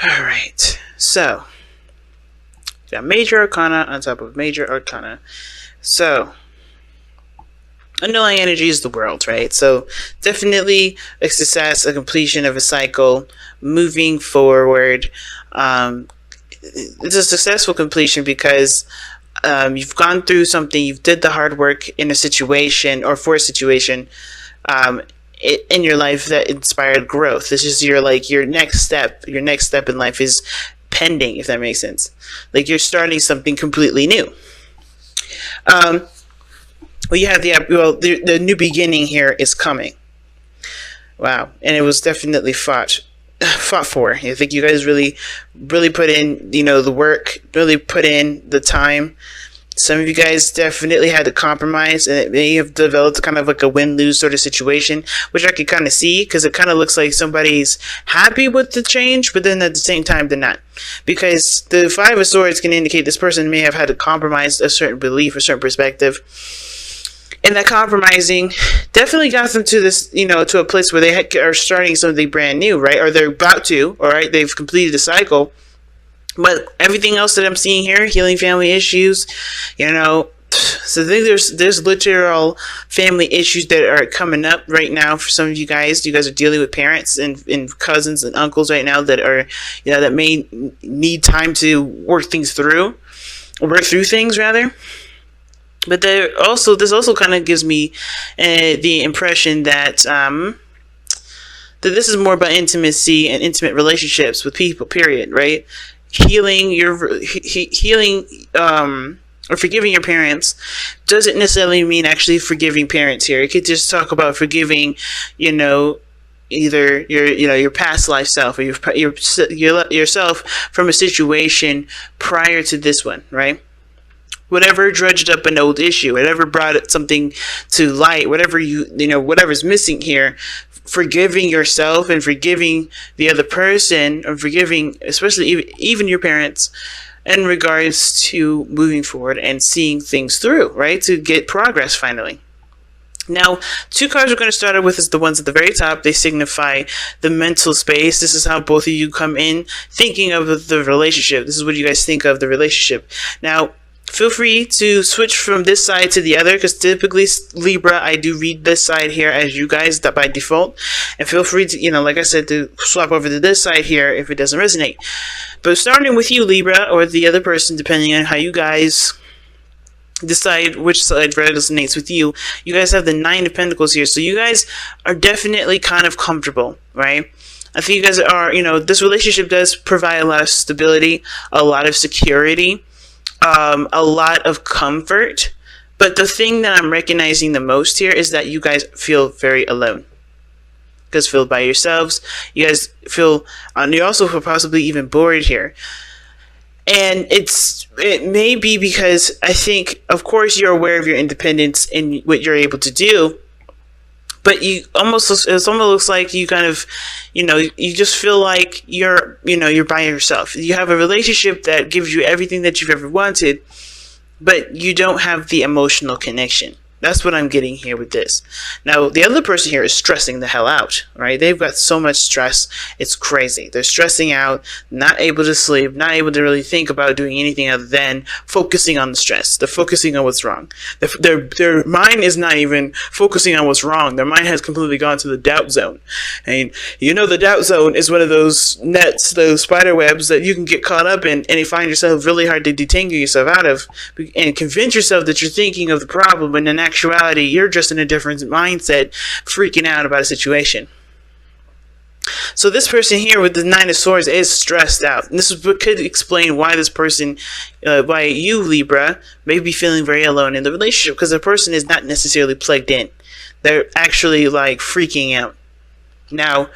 All right. So, got major arcana on top of major arcana. So, underlying energy is the world, right? So, definitely a success, a completion of a cycle, moving forward. It's a successful completion because you've gone through something, you've did the hard work in a situation or for a situation in your life that inspired growth. This is your next step. Your next step in life is pending, if that makes sense. Like you're starting something completely new. You have the new beginning here is coming. Wow, and it was definitely fought for. I think you guys really put in, the work, really put in the time. Some of you guys definitely had to compromise, and it may have developed kind of like a win-lose sort of situation, which I could kind of see because it kind of looks like somebody's happy with the change, but then at the same time they're not. Because the Five of Swords can indicate this person may have had to compromise a certain belief, a certain perspective. And that compromising definitely got them to this, to a place where they are starting something brand new, right? Or they're about to, all right? They've completed a cycle. But everything else that I'm seeing here, healing family issues, so I think there's literal family issues that are coming up right now for some of you guys. You guys are dealing with parents and cousins and uncles right now that are, that may need time to work things through, or work through things rather. But this also kind of gives me the impression that that this is more about intimacy and intimate relationships with people. Period. Right? Healing or forgiving your parents doesn't necessarily mean actually forgiving parents. Here, you could just talk about forgiving, either your past life self or yourself from a situation prior to this one, right? Whatever dredged up an old issue, whatever brought something to light, whatever whatever's missing here, forgiving yourself and forgiving the other person, or forgiving especially even your parents in regards to moving forward and seeing things through, right? To get progress finally. Now, two cards we're going to start out with is the ones at the very top. They signify the mental space. This is how both of you come in thinking of the relationship. This is what you guys think of the relationship. Now, feel free to switch from this side to the other, because typically, Libra, I do read this side here as you guys by default. And feel free to, like I said, to swap over to this side here if it doesn't resonate. But starting with you, Libra, or the other person, depending on how you guys decide which side resonates with you, you guys have the Nine of Pentacles here. So you guys are definitely kind of comfortable, right? I think you guys are, this relationship does provide a lot of stability, a lot of security, a lot of comfort. But the thing that I'm recognizing the most here is that you guys feel very alone. You guys feel by yourselves. You guys feel, you also feel possibly even bored here. And it may be because I think, of course, you're aware of your independence and what you're able to do. But it almost looks like you kind of, you just feel like you're by yourself. You have a relationship that gives you everything that you've ever wanted, but you don't have the emotional connection. That's what I'm getting here with this. Now, the other person here is stressing the hell out, right? They've got so much stress. It's crazy. They're stressing out, not able to sleep, not able to really think about doing anything other than focusing on the stress. They're focusing on what's wrong. Their mind is not even focusing on what's wrong. Their mind has completely gone to the doubt zone. And the doubt zone is one of those nets, those spider webs that you can get caught up in, and you find yourself really hard to detangle yourself out of and convince yourself that you're thinking of the problem, and in actuality, you're just in a different mindset, freaking out about a situation. So this person here with the Nine of Swords is stressed out. And this is what could explain why this person, why you, Libra, may be feeling very alone in the relationship, because the person is not necessarily plugged in. They're actually like freaking out. Now,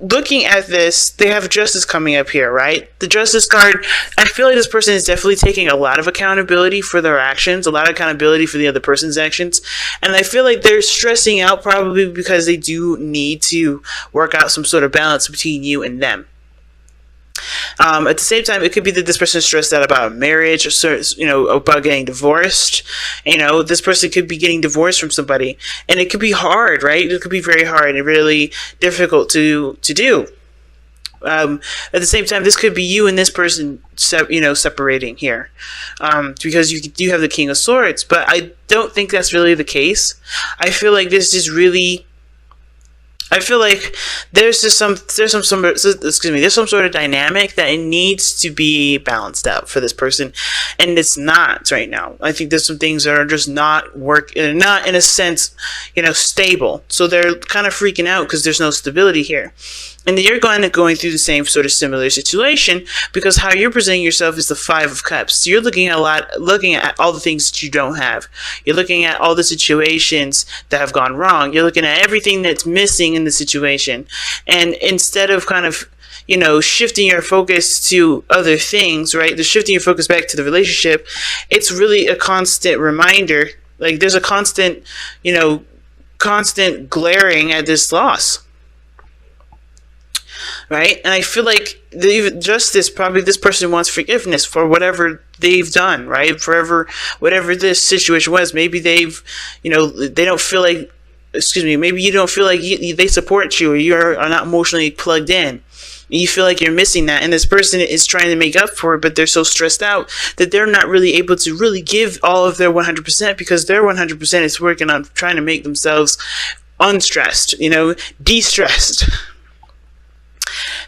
looking at this, they have Justice coming up here, right? The Justice card, I feel like this person is definitely taking a lot of accountability for their actions, a lot of accountability for the other person's actions, and I feel like they're stressing out probably because they do need to work out some sort of balance between you and them. At the same time, it could be that this person is stressed out about marriage, or about getting divorced. This person could be getting divorced from somebody, and it could be hard, right? It could be very hard and really difficult to do. At the same time, this could be you and this person, separating here, because you have the King of Swords. But I don't think that's really the case. I feel like this is really. I feel like there's some sort of dynamic that it needs to be balanced out for this person, and it's not right now. I think there's some things that are just not not in a sense, stable. So they're kind of freaking out because there's no stability here. And you're going through the same sort of similar situation, because how you're presenting yourself is the Five of Cups. So you're looking at all the things that you don't have. You're looking at all the situations that have gone wrong. You're looking at everything that's missing in the situation. And instead of kind of, shifting your focus to other things, right? Shifting your focus back to the relationship, it's really a constant reminder. Like there's a constant glaring at this loss. Right? And I feel like probably this person wants forgiveness for whatever they've done, right? Whatever this situation was. Maybe they don't feel like, maybe you don't feel like they support you, or you're not emotionally plugged in. You feel like you're missing that, and this person is trying to make up for it, but they're so stressed out that they're not really able to really give all of their 100%, because their 100% is working on trying to make themselves unstressed, de-stressed.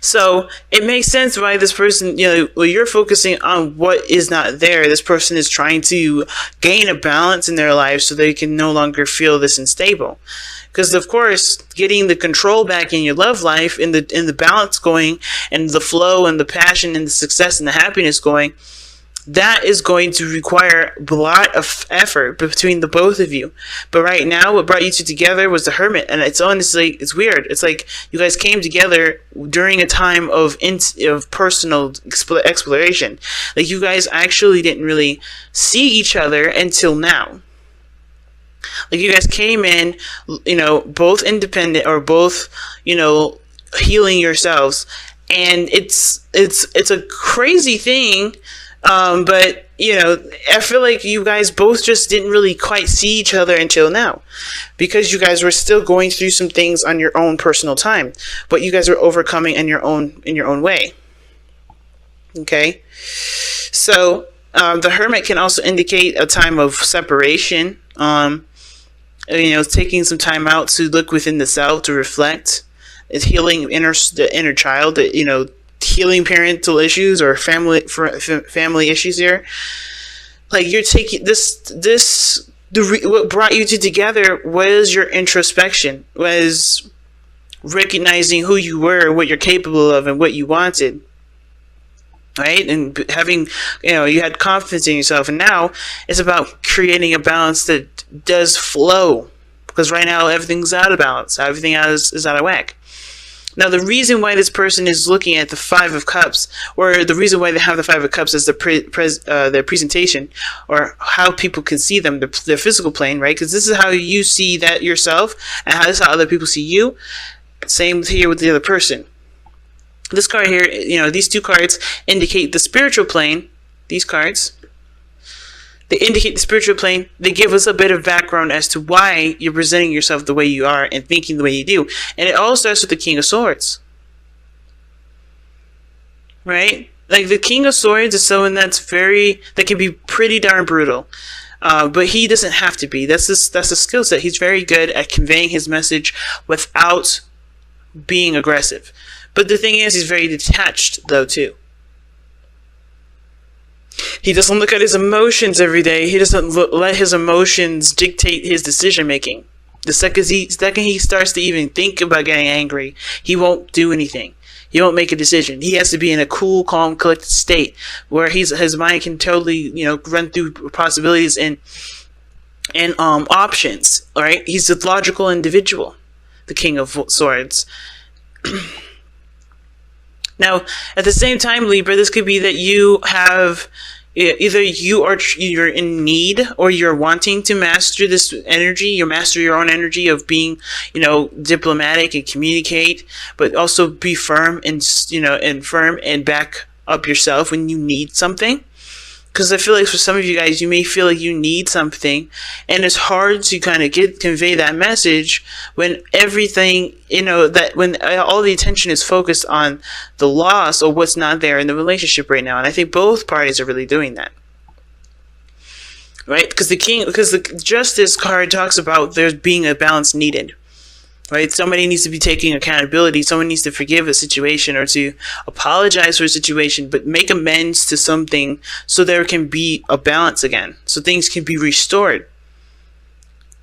So it makes sense why this person, you're focusing on what is not there. This person is trying to gain a balance in their life so they can no longer feel this unstable. Because of course, getting the control back in your love life, in the balance going, and the flow and the passion and the success and the happiness going, that is going to require a lot of effort between the both of you. But right now, what brought you two together was the Hermit. And it's weird. It's like you guys came together during a time of personal exploration. Like you guys actually didn't really see each other until now. Like you guys came in, both independent, or both, healing yourselves. And it's a crazy thing. But I feel like you guys both just didn't really quite see each other until now, because you guys were still going through some things on your own personal time, but you guys were overcoming in your own way. Okay. So, the Hermit can also indicate a time of separation, taking some time out to look within the self, to reflect. It's healing the inner child, healing parental issues or family issues here. Like you're taking what brought you two together was your introspection, was recognizing who you were, what you're capable of, and what you wanted. Right? And having, you had confidence in yourself, and now it's about creating a balance that does flow, because right now everything's out of balance. Everything is out of whack. Now, the reason why this person is looking at the Five of Cups, or the reason why they have the Five of Cups as their presentation, or how people can see them, their physical plane, right? Because this is how you see that yourself, and this is how other people see you. Same here with the other person. This card here, these two cards indicate the spiritual plane. These cards, they indicate the spiritual plane. They give us a bit of background as to why you're presenting yourself the way you are and thinking the way you do. And it all starts with the King of Swords. Right? Like the King of Swords is someone that can be pretty darn brutal. But he doesn't have to be. That's a skill set. He's very good at conveying his message without being aggressive. But the thing is, he's very detached, though, too. He doesn't look at his emotions every day. He doesn't let his emotions dictate his decision making. The second he starts to even think about getting angry, he won't do anything. He won't make a decision. He has to be in a cool, calm, collected state where his mind can totally, run through possibilities and options. All right, he's a logical individual, the King of Swords. Now, at the same time, Libra, this could be that you have either you're in need, or you're wanting to master this energy. You master your own energy of being, diplomatic and communicate, but also be firm and back up yourself when you need something. Because I feel like for some of you guys, you may feel like you need something, and it's hard to kind of convey that message when everything, that when all the attention is focused on the loss or what's not there in the relationship right now. And I think both parties are really doing that. Right? Because the Justice card talks about there being a balance needed. Right? Somebody needs to be taking accountability. Someone needs to forgive a situation or to apologize for a situation, but make amends to something so there can be a balance again. So things can be restored.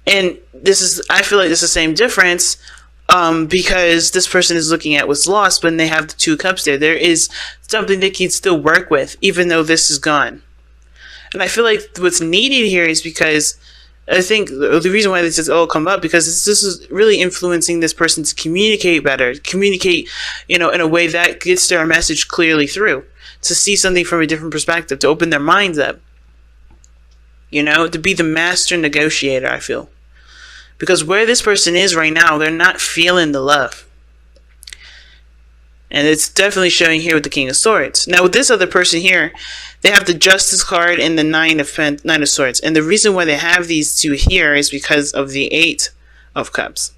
And I feel like this is the same difference because this person is looking at what's lost when they have the 2 cups there. There is something they can still work with, even though this is gone. And I feel like what's needed here is because I think the reason why this has all come up, because this is really influencing this person to communicate better, in a way that gets their message clearly through, to see something from a different perspective, to open their minds up, to be the master negotiator, I feel. Because where this person is right now, they're not feeling the love. And it's definitely showing here with the King of Swords. Now, with this other person here, they have the Justice card and the Nine of Swords. And the reason why they have these 2 here is because of the 8 of Cups.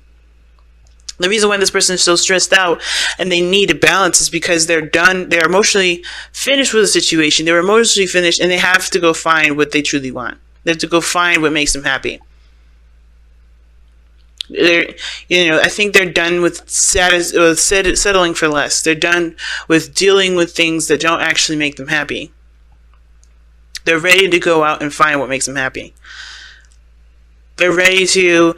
The reason why this person is so stressed out and they need a balance is because they're emotionally finished with the situation. They're emotionally finished, and they have to go find what they truly want. They have to go find what makes them happy. I think they're done with settling for less. They're done with dealing with things that don't actually make them happy. They're ready to go out and find what makes them happy. They're ready to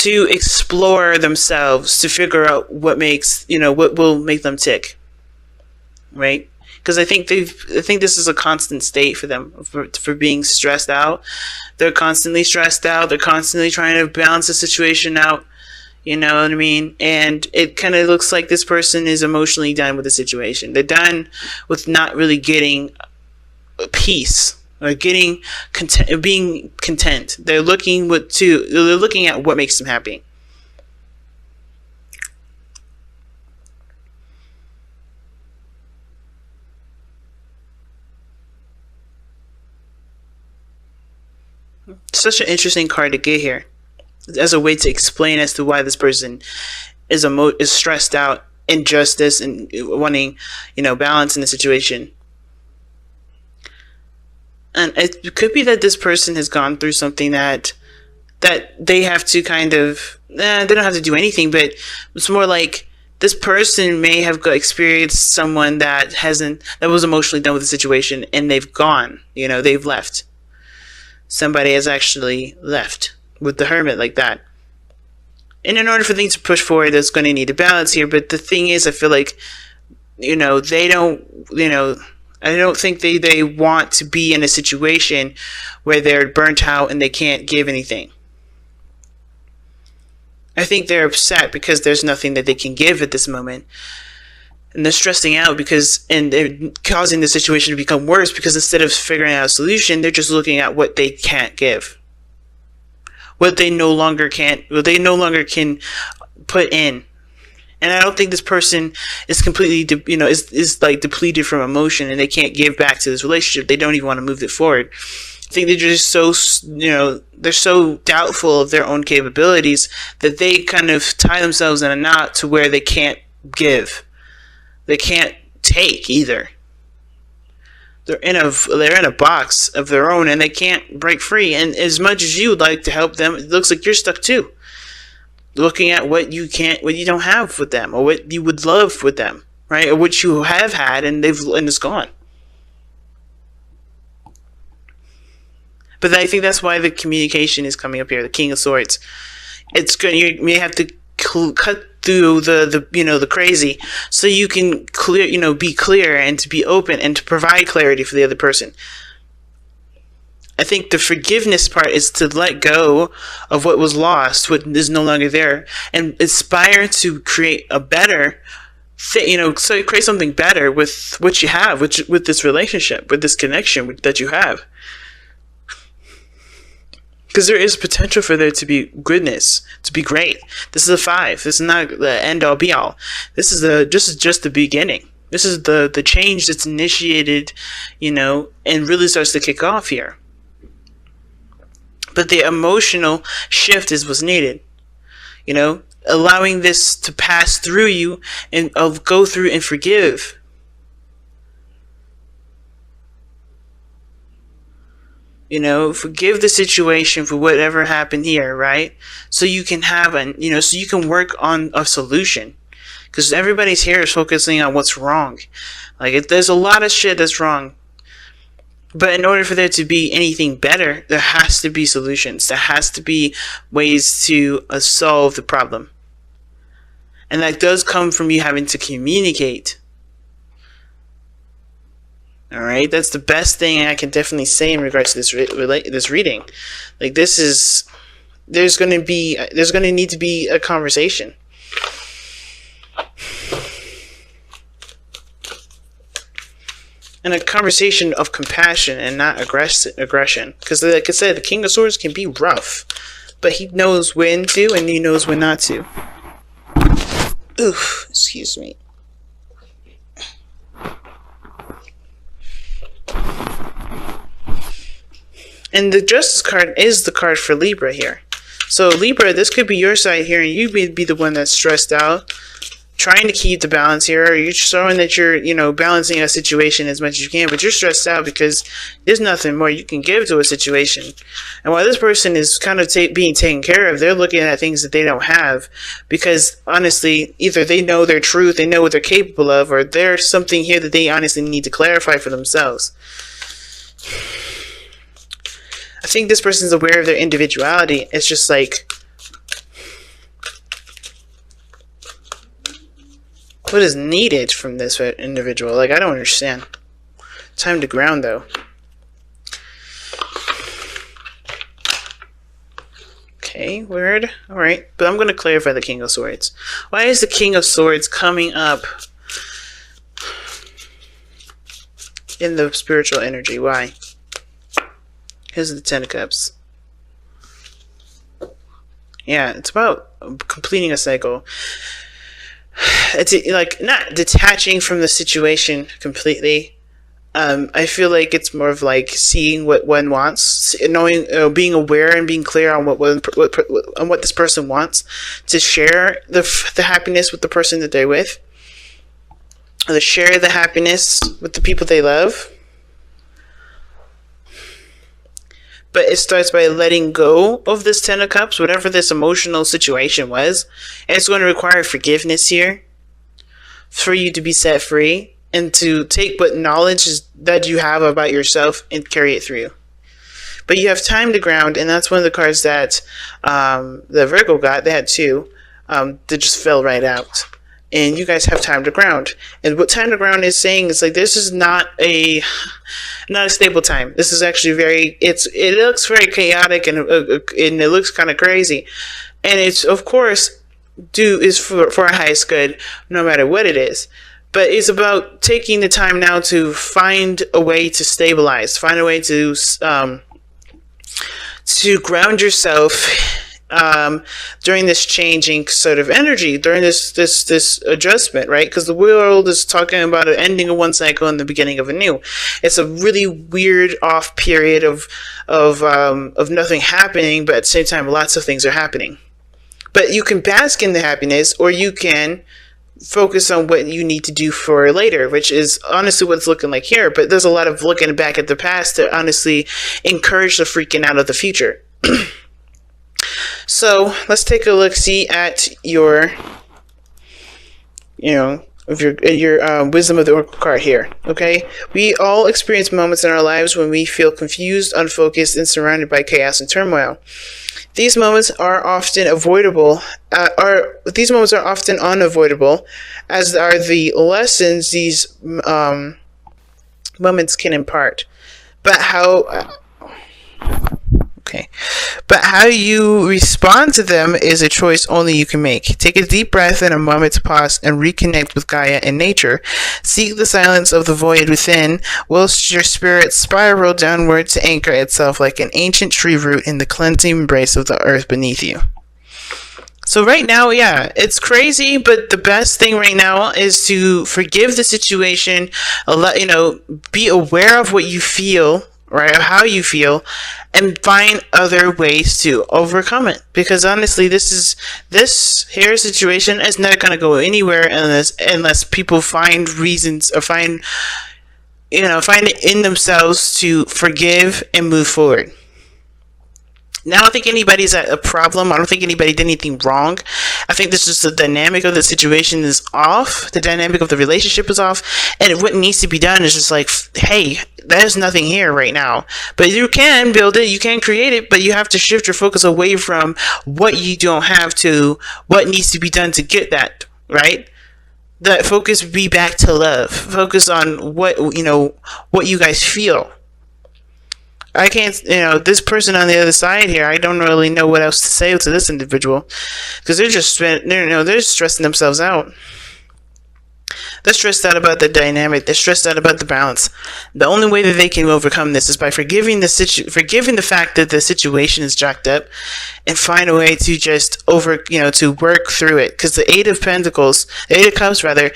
explore themselves, to figure out what will make them tick. Right? Because I think this is a constant state for them, for being stressed out. They're constantly stressed out. They're constantly trying to balance the situation out. You know what I mean? And it kind of looks like this person is emotionally done with the situation. They're done with not really getting peace or being content. They're looking at what makes them happy. Such an interesting card to get here as a way to explain as to why this person is stressed out, injustice, and wanting balance in the situation. And it could be that this person has gone through something that they have to kind of they don't have to do anything, but it's more like this person may have experienced someone that was emotionally done with the situation, and they've gone, they've left. Somebody has actually left with the Hermit like that. And in order for things to push forward, there's going to need a balance here. But the thing is, I feel like, they don't, I don't think they want to be in a situation where they're burnt out and they can't give anything. I think they're upset because there's nothing that they can give at this moment. And they're stressing out and they're causing the situation to become worse because instead of figuring out a solution, they're just looking at what they can't give. What they no longer can put in. And I don't think this person is completely, is like depleted from emotion and they can't give back to this relationship. They don't even want to move it forward. I think they're just so, they're so doubtful of their own capabilities that they kind of tie themselves in a knot to where they can't give. They can't take either. They're in a box of their own and they can't break free. And as much as you would like to help them, it looks like you're stuck too. Looking at what you don't have with them, or what you would love with them, right? Or what you have had and it's gone. But I think that's why the communication is coming up here. The King of Swords. It's good. You may have to cut through the crazy so you can be clear and to be open and to provide clarity for the other person. I think the forgiveness part is to let go of what was lost, what is no longer there, and aspire to create a better thing, so create something better with what you have, with this relationship, with this connection that you have. Because there is potential for there to be goodness, to be great. This is a 5. This is not the end all be all. This is just the beginning. This is the change that's initiated, and really starts to kick off here. But the emotional shift is what's needed. Allowing this to pass through you and go through and forgive. Forgive the situation for whatever happened here, right? So you can have so you can work on a solution. Because everybody's here is focusing on what's wrong. There's a lot of shit that's wrong. But in order for there to be anything better, there has to be solutions. There has to be ways to solve the problem. And that does come from you having to communicate. Alright, that's the best thing I can definitely say in regards to this reading. There's going to need to be a conversation. And a conversation of compassion and not aggression. Because like I said, the King of Swords can be rough. But he knows when to and he knows when not to. Oof, excuse me. And the Justice card is the card for Libra here. So Libra, this could be your side here, and you be the one that's stressed out, trying to keep the balance here. Or you're showing that you're, balancing a situation as much as you can, but you're stressed out because there's nothing more you can give to a situation. And while this person is kind of being taken care of, they're looking at things that they don't have, because honestly, either they know their truth, they know what they're capable of, or there's something here that they honestly need to clarify for themselves. I think this person's aware of their individuality. It's just like, what is needed from this individual? I don't understand. Time to ground, though. Okay, weird. Alright, but I'm going to clarify the King of Swords. Why is the King of Swords coming up in the spiritual energy? Why? Here's the Ten of Cups. Yeah, it's about completing a cycle. It's not detaching from the situation completely. I feel like it's more of seeing what one wants, knowing, being aware and being clear on what this person wants, to share the happiness with the person that they're with, or to share the happiness with the people they love. But it starts by letting go of this Ten of Cups, whatever this emotional situation was. And it's going to require forgiveness here for you to be set free and to take what knowledge that you have about yourself and carry it through. But you have time to ground, and that's one of the cards that the Virgo got. They had two that just fell right out. And you guys have time to ground. And what time to ground is saying is this is not a stable time. This is actually it looks very chaotic and it looks kind of crazy. And it's, of course, is for our highest good, no matter what it is. But it's about taking the time now to find a way to stabilize, find a way to ground yourself during this changing sort of energy, during this adjustment, right? Because the world is talking about an ending of one cycle and the beginning of a new. It's a really weird off period of nothing happening, but at the same time, lots of things are happening. But you can bask in the happiness, or you can focus on what you need to do for later, which is honestly what it's looking like here. But there's a lot of looking back at the past to honestly encourage the freaking out of the future. So let's take a look, see at your wisdom of the Oracle card here. Okay, we all experience moments in our lives when we feel confused, unfocused, and surrounded by chaos and turmoil. These moments are often unavoidable, as are the lessons these moments can impart. But how you respond to them is a choice only you can make. Take a deep breath and a moment to pause and reconnect with Gaia and nature. Seek the silence of the void within, whilst your spirit spiral downward to anchor itself like an ancient tree root in the cleansing embrace of the earth beneath you. So right now, yeah, it's crazy, but the best thing right now is to forgive the situation. Be aware of what you feel, right? Of how you feel, and find other ways to overcome it. Because honestly, this here situation is not going to go anywhere unless people find reasons or find it in themselves to forgive and move forward. Now, I don't think anybody's at a problem. I don't think anybody did anything wrong. I think this is the dynamic of the situation is off. The dynamic of the relationship is off. And what needs to be done is just like, hey, there's nothing here right now. But you can build it. You can create it. But you have to shift your focus away from what you don't have to what needs to be done to get that, right? That focus be back to love. Focus on what you guys feel. I can't, this person on the other side here, I don't really know what else to say to this individual, because they're stressing themselves out. They're stressed out about the dynamic. They're stressed out about the balance. The only way that they can overcome this is by forgiving the fact that the situation is jacked up, and find a way to just to work through it. Because the Eight of Cups rather,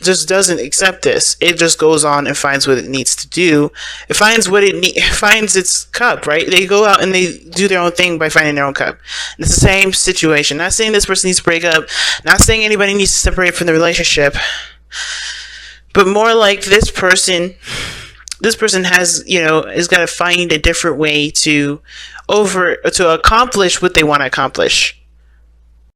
just doesn't accept this. It just goes on and finds what it needs to do. It finds finds its cup, right? They go out and they do their own thing by finding their own cup. And it's the same situation. Not saying this person needs to break up. Not saying anybody needs to separate from the relationship. But more like this person has, is got to find a different way to accomplish what they want to accomplish.